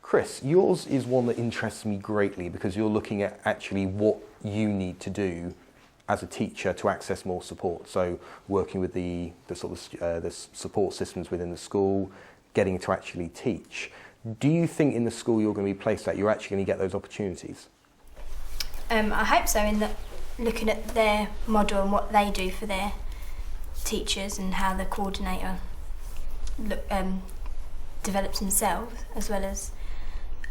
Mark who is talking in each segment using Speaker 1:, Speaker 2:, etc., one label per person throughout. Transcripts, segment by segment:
Speaker 1: Chris, yours is one that interests me greatly because you're looking at actually what you need to do as a teacher to access more support. So working with the support systems within the school, getting to actually teach. Do you think in the school you're going to be placed at, you're actually going to get those opportunities?
Speaker 2: I hope so, in that looking at their model and what they do for their teachers and how the coordinator develops himself as well as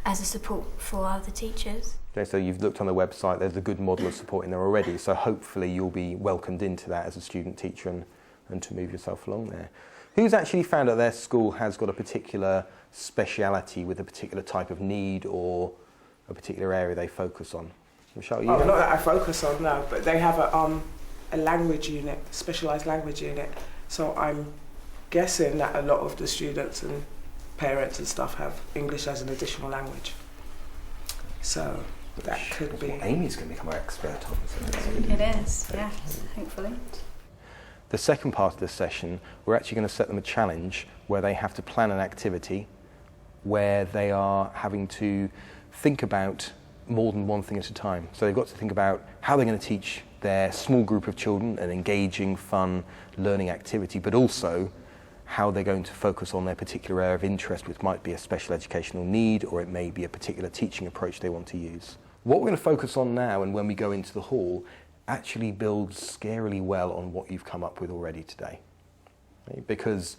Speaker 2: a support for other teachers.
Speaker 1: Okay, so you've looked on the website, there's a good model of support in there already, so hopefully you'll be welcomed into that as a student teacher and to move yourself along there. Who's actually found that their school has got a particular speciality with a particular type of need or a particular area they focus on? Michelle, you
Speaker 3: not that I focus on, no, but they have a language unit, specialised language unit, so I'm guessing that a lot of the students and parents and stuff have English as an additional language. So that could be...
Speaker 1: Amy's going to become our expert on this.
Speaker 4: It is, yeah, hopefully.
Speaker 1: The second part of this session, we're actually going to set them a challenge where they have to plan an activity where they are having to think about more than one thing at a time. So they've got to think about how they're going to teach their small group of children an engaging, fun learning activity, but also how they're going to focus on their particular area of interest, which might be a special educational need, or it may be a particular teaching approach they want to use. What we're going to focus on now, and when we go into the hall, actually builds scarily well on what you've come up with already today. Okay? Because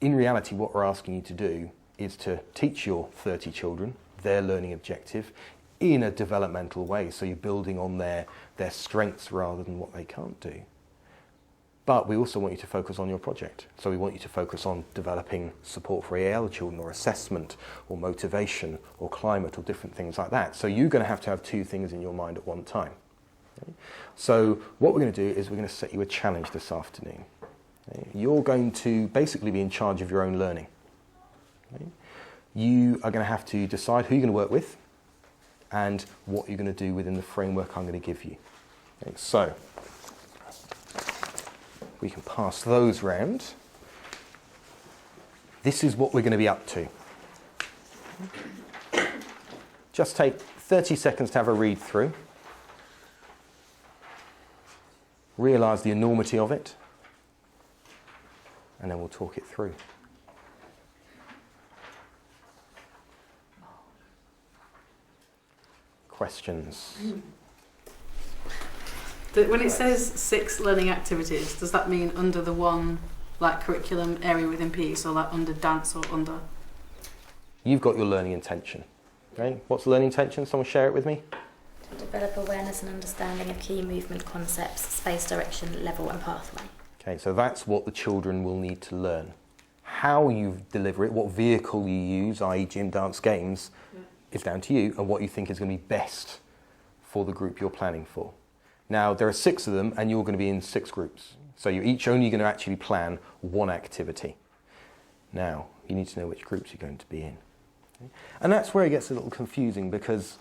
Speaker 1: in reality, what we're asking you to do is to teach your 30 children their learning objective in a developmental way, so you're building on their strengths rather than what they can't do. But we also want you to focus on your project. So we want you to focus on developing support for EAL children, or assessment, or motivation, or climate, or different things like that. So you're going to have two things in your mind at one time. Okay? So what we're going to do is we're going to set you a challenge this afternoon. Okay? You're going to basically be in charge of your own learning. Okay? You are going to have to decide who you're going to work with and what you're going to do within the framework I'm going to give you. Okay? So we can pass those round. This is what we're going to be up to. Just take 30 seconds to have a read through. Realise the enormity of it, and then we'll talk it through. Questions?
Speaker 4: When it says 6 learning activities, does that mean under the one curriculum area within PE, so under dance or under?
Speaker 1: You've got your learning intention. Okay? What's the learning intention? Someone share it with me.
Speaker 5: To develop awareness and understanding of key movement concepts, space, direction, level and pathway.
Speaker 1: Okay, so that's what the children will need to learn. How you deliver it, what vehicle you use, i.e. gym, dance, games, is down to you, and what you think is going to be best for the group you're planning for. Now, there are 6 of them, and you're going to be in 6 groups. So you're each only going to actually plan one activity. Now, you need to know which groups you're going to be in. Okay? And that's where it gets a little confusing, because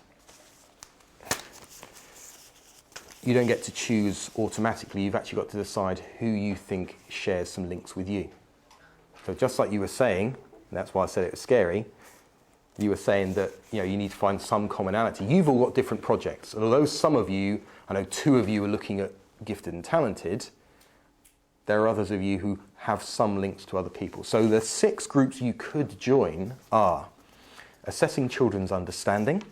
Speaker 1: you don't get to choose automatically. You've actually got to decide who you think shares some links with you. So just like you were saying, and that's why I said it was scary, you were saying that you need to find some commonality. You've all got different projects, and although some of you, I know 2 of you are looking at gifted and talented, there are others of you who have some links to other people. So the 6 groups you could join are assessing children's understanding,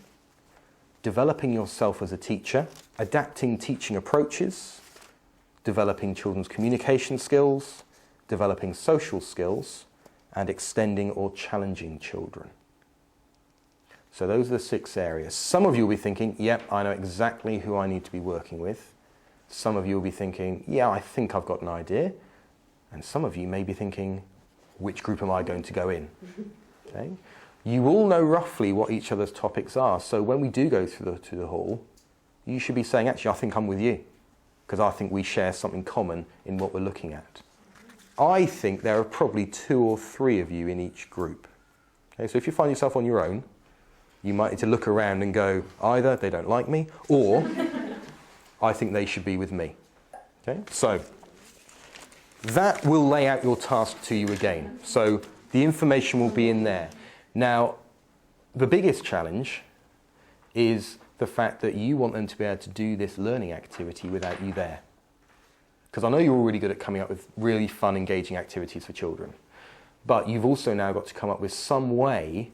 Speaker 1: developing yourself as a teacher, adapting teaching approaches, developing children's communication skills, developing social skills, and extending or challenging children. So those are the 6 areas. Some of you will be thinking, yep, I know exactly who I need to be working with. Some of you will be thinking, yeah, I think I've got an idea. And some of you may be thinking, which group am I going to go in? Okay? You all know roughly what each other's topics are. So when we do go through the hall, you should be saying, actually, I think I'm with you, because I think we share something common in what we're looking at. I think there are probably 2 or 3 of you in each group. Okay? So if you find yourself on your own, you might need to look around and go, either they don't like me, or I think they should be with me. Okay? So that will lay out your task to you again. So the information will be in there. Now, The biggest challenge is the fact that you want them to be able to do this learning activity without you there. Because I know you're all really good at coming up with really fun, engaging activities for children. But you've also now got to come up with some way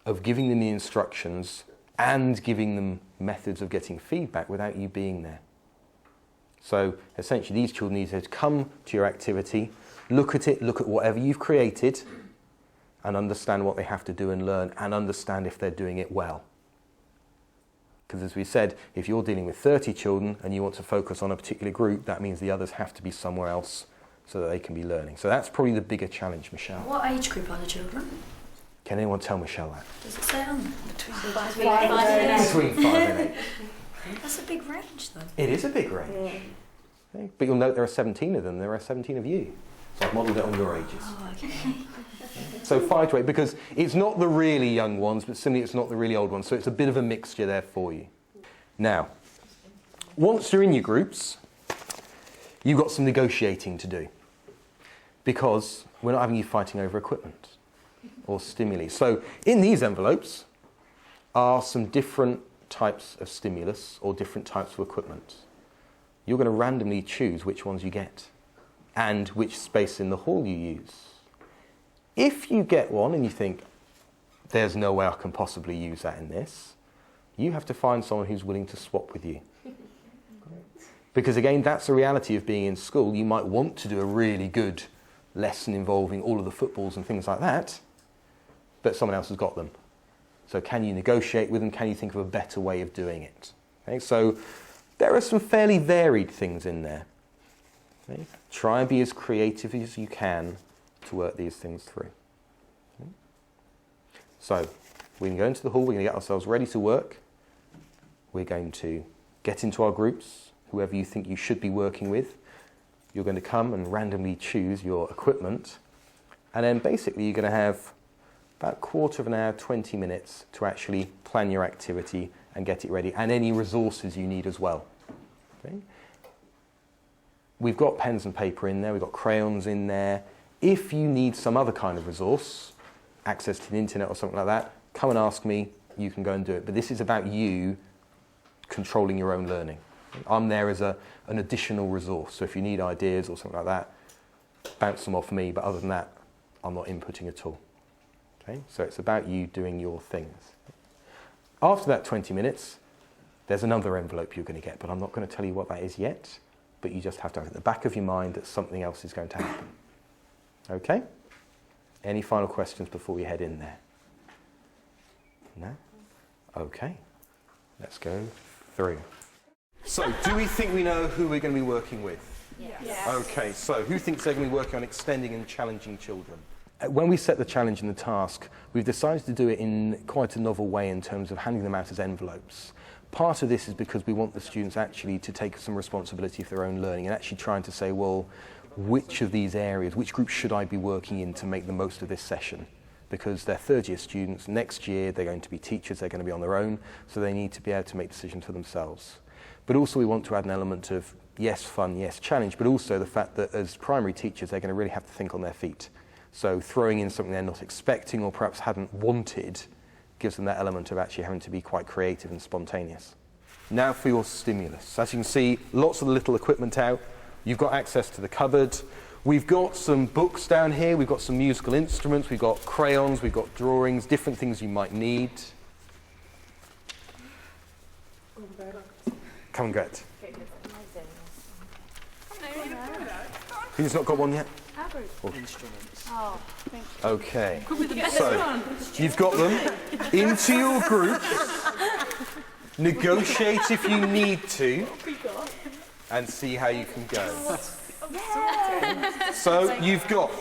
Speaker 1: of giving them the instructions and giving them methods of getting feedback without you being there. So essentially these children need to come to your activity, look at it, look at whatever you've created, and understand what they have to do and learn, and understand if they're doing it well. Because as we said, if you're dealing with 30 children and you want to focus on a particular group, that means the others have to be somewhere else so that they can be learning. So that's probably the bigger challenge, Michelle.
Speaker 5: What age group are the children?
Speaker 1: Can anyone tell Michelle that?
Speaker 5: Does it say on there? Between 5
Speaker 1: Between 5 and 8.
Speaker 5: That's a big range, though.
Speaker 1: It is a big range. Okay. But you'll note there are 17 of them, there are 17 of you. So I've modelled it on your ages.
Speaker 5: Oh, okay.
Speaker 1: So 5 to 8, because it's not the really young ones, but similarly it's not the really old ones, so it's a bit of a mixture there for you. Now, once you're in your groups, you've got some negotiating to do, because we're not having you fighting over equipment or stimuli. So in these envelopes are some different types of stimulus or different types of equipment. You're going to randomly choose which ones you get and which space in the hall you use. If you get one and you think, there's no way I can possibly use that in this, you have to find someone who's willing to swap with you. Because again, that's the reality of being in school. You might want to do a really good lesson involving all of the footballs and things like that, but someone else has got them. So can you negotiate with them? Can you think of a better way of doing it? Okay, so there are some fairly varied things in there. Okay? Try and be as creative as you can to work these things through. Okay? So we can go into the hall, we're going to get ourselves ready to work. We're going to get into our groups, whoever you think you should be working with. You're going to come and randomly choose your equipment, and then basically you're going to have about a quarter of an hour, 20 minutes to actually plan your activity and get it ready, and any resources you need as well. Okay? We've got pens and paper in there, we've got crayons in there. If you need some other kind of resource, access to the internet or something like that, come and ask me, you can go and do it. But this is about you controlling your own learning. I'm there as an additional resource, so if you need ideas or something like that, bounce them off me, but other than that, I'm not inputting at all. Okay? So it's about you doing your things. After that 20 minutes, there's another envelope you're going to get, but I'm not going to tell you what that is yet, but you just have to have at the back of your mind that something else is going to happen. Okay? Any final questions before we head in there? No? Okay. Let's go through. So, do we think we know who we're going to be working with?
Speaker 5: Yes.
Speaker 1: Okay, so who thinks they're going to be working on extending and challenging children? When we set the challenge and the task, we've decided to do it in quite a novel way in terms of handing them out as envelopes. Part of this is because we want the students actually to take some responsibility for their own learning and actually trying to say, well, which of these areas, which group should I be working in to make the most of this session? Because they're third-year students. Next year, they're going to be teachers. They're going to be on their own, so they need to be able to make decisions for themselves. But also we want to add an element of, yes, fun, yes, challenge, but also the fact that as primary teachers, they're going to really have to think on their feet. So throwing in something they're not expecting or perhaps hadn't wanted gives them that element of actually having to be quite creative and spontaneous. Now for your stimulus. As you can see, lots of the little equipment out. You've got access to the cupboard. We've got some books down here. We've got some musical instruments. We've got crayons. We've got drawings, different things you might need. Come and get. Who's not got one yet?
Speaker 6: Instruments.
Speaker 2: Oh, thank you.
Speaker 1: Okay. So, you've got them into your groups. Negotiate if you need to. And see how you can go. So, you've got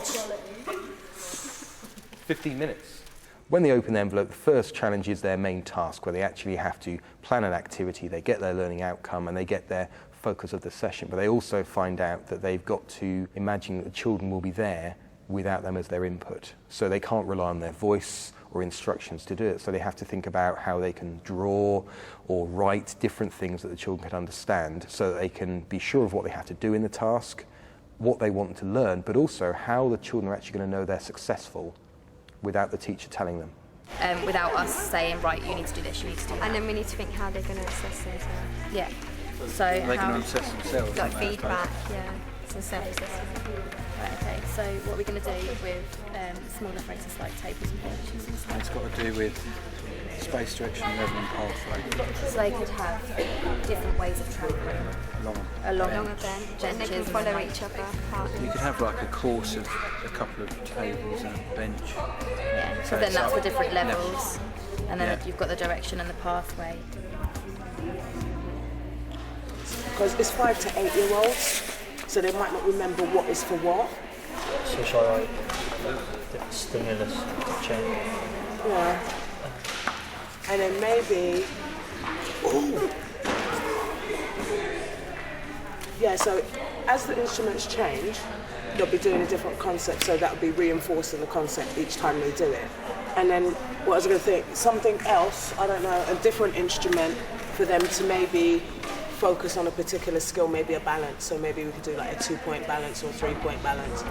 Speaker 1: 15 minutes. When they open the envelope, the first challenge is their main task, where they actually have to plan an activity, they get their learning outcome, and they get their focus of the session. But they also find out that they've got to imagine that the children will be there without them as their input. So they can't rely on their voice or instructions to do it. So they have to think about how they can draw or write different things that the children can understand so that they can be sure of what they have to do in the task, what they want to learn, but also how the children are actually going to know they're successful without the teacher telling them.
Speaker 5: without us saying, right, you need to do this, you need to do that.
Speaker 2: And then we need to think how they're going to assess themselves.
Speaker 5: Yeah. So
Speaker 6: They
Speaker 5: how,
Speaker 6: can assess themselves.
Speaker 2: Like
Speaker 6: can't they, I suppose?
Speaker 2: feedback, yeah.
Speaker 5: so self-assessment. Right, okay. So what we're going to do with smaller phrases like tables and benches and stuff.
Speaker 6: It's got to do with space, direction, level and pathway.
Speaker 5: So they could have different ways of travelling along
Speaker 2: Longer then, and they can follow each other apart.
Speaker 6: You could have like a course of a couple of tables and a bench.
Speaker 5: Yeah. So
Speaker 6: So
Speaker 5: then
Speaker 6: it's
Speaker 5: that's the
Speaker 6: like
Speaker 5: different levels, and then
Speaker 6: Yeah.
Speaker 5: you've got the direction and the pathway.
Speaker 3: Because it's 5 to 8 year olds, so they might not remember what is for what.
Speaker 7: So shall I different stimulus to change?
Speaker 3: Yeah. And then maybe, ooh. Yeah, so as the instruments change, they'll be doing a different concept, so that'll be reinforcing the concept each time they do it. And then what I was going to think, something else, I don't know, a different instrument for them to maybe focus on a particular skill, maybe a balance. So maybe we could do like a 2-point balance or 3-point balance.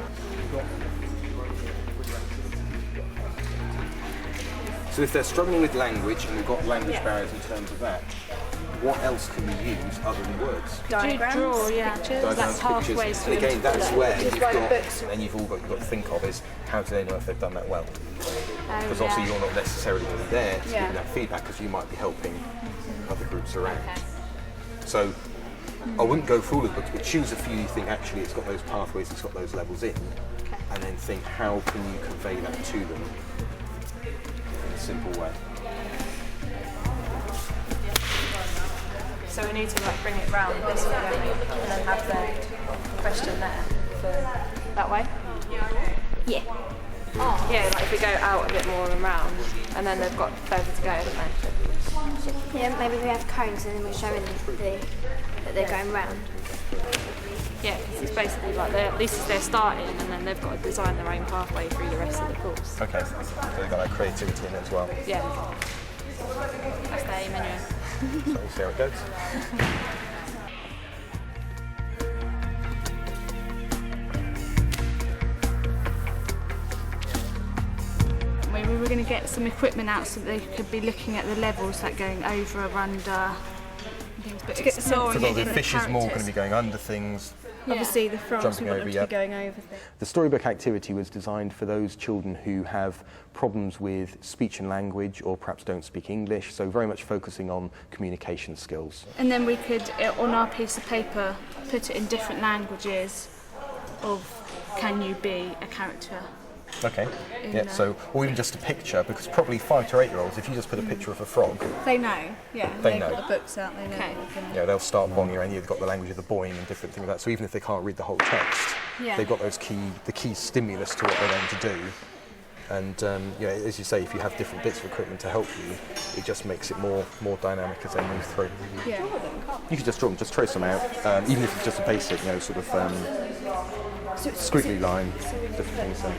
Speaker 1: So if they're struggling with language and we've got language barriers in terms of that, what else can we use other than words?
Speaker 2: Diagrams, pictures,
Speaker 1: Diagrams, pictures, and again, that's where you've got, and you've all got to think of is how do they know if they've done that well? Because obviously you're not necessarily there to give that feedback because you might be helping other groups around. So I wouldn't go through all of the books, but choose a few you think actually it's got those pathways, it's got those levels in, and then think how can you convey that to them in a simple way.
Speaker 8: So we need to like bring it round this way, don't we? And then have the question there for that way.
Speaker 2: Yeah.
Speaker 8: Yeah, like if we go out a bit more and round, and then they've got further to go, haven't they?
Speaker 2: Yeah, maybe we have cones and then we're showing that they're going round.
Speaker 8: Yeah, because it's basically like at least they're starting, and then they've got to design their own pathway through the rest of the course.
Speaker 1: Okay, so they've got that creativity in it as well.
Speaker 8: Yeah. That's the aim anyway.
Speaker 1: So we'll see how it goes.
Speaker 9: We were going to get some equipment out so they could be looking at the levels, like going over or under and things, but exploring
Speaker 1: Because
Speaker 9: it in
Speaker 1: the
Speaker 9: the
Speaker 1: fish is more going to
Speaker 9: characters.
Speaker 1: be going under things.
Speaker 9: Obviously the frogs,
Speaker 1: Jumping
Speaker 9: we want
Speaker 1: over,
Speaker 9: them to
Speaker 1: yep.
Speaker 9: be going over things.
Speaker 1: The storybook activity was designed for those children who have problems with speech and language or perhaps don't speak English, so very much focusing on communication skills.
Speaker 9: And then we could, on our piece of paper, put it in different languages of can you be a character.
Speaker 1: Okay, yeah, so, or even just a picture, because probably 5 to 8 year olds, if you just put a picture of a frog,
Speaker 9: They know, yeah.
Speaker 1: They
Speaker 9: They've
Speaker 1: know.
Speaker 9: got the books out, they know.
Speaker 8: Okay.
Speaker 9: what we're gonna-
Speaker 1: you know, they'll start bonding around. You've got the language of the boing and different things like that. So even if they can't read the whole text,
Speaker 9: Yeah.
Speaker 1: they've got the key stimulus to what they're going to do. And you know, as you say, if you have different bits of equipment to help you, it just makes it more dynamic as they move through.
Speaker 9: Yeah.
Speaker 1: You could just draw them, just trace them out, even if it's just a basic, you know, sort of squiggly line, different things. So.